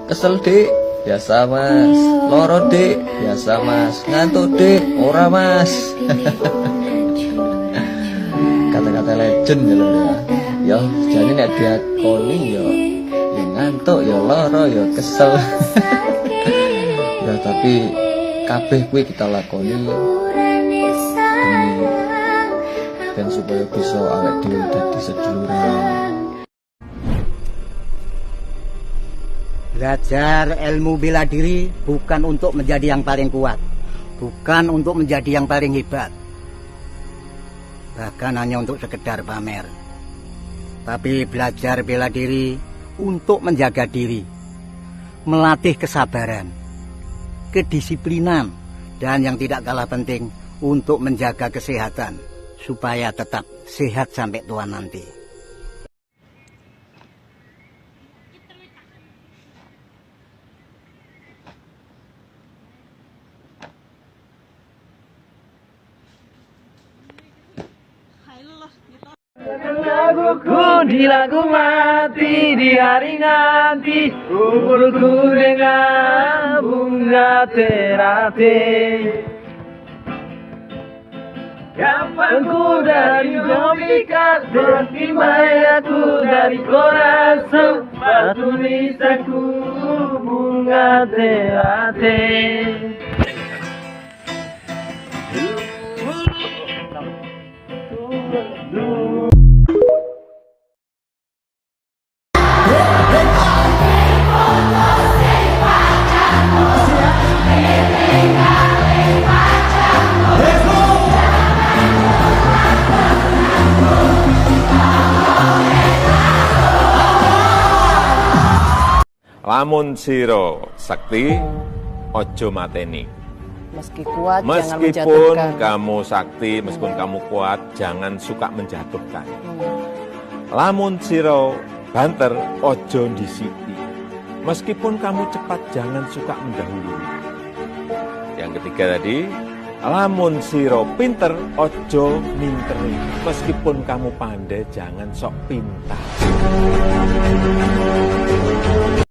Kesel dik, biasa mas. Loro dik, biasa mas. Ngantuk dik, ora mas. Kata-kata legend ya lho ya. Ya, jadi nek diakoni ya ngantuk ya loro ya kesel. Ya tapi kabeh kuwi kita lakoni demi ben supaya bisa awake dhewe dadi seduluran. Belajar ilmu bela diri bukan untuk menjadi yang paling kuat, bukan untuk menjadi yang paling hebat, bahkan hanya untuk sekedar pamer. Tapi belajar bela diri untuk menjaga diri, melatih kesabaran, kedisiplinan, dan yang tidak kalah penting untuk menjaga kesehatan supaya tetap sehat sampai tua nanti. Laguku di lagu mati di hari nanti, kuburku dengan bunga teratai. Kapanku dari domikat, aku dari koraso, batu nisaku bunga teratai. Lamun siro sakti, ojo mateni. Meski kuat, jangan Meskipun menjatuhkan. kamu sakti, meskipun kamu kuat, jangan suka menjatuhkan. Lamun siro banter, ojo disiki. Meskipun kamu cepat, jangan suka mendahului. Yang ketiga tadi, lamun siro pinter, ojo minteri. Meskipun kamu pandai, jangan sok pintar.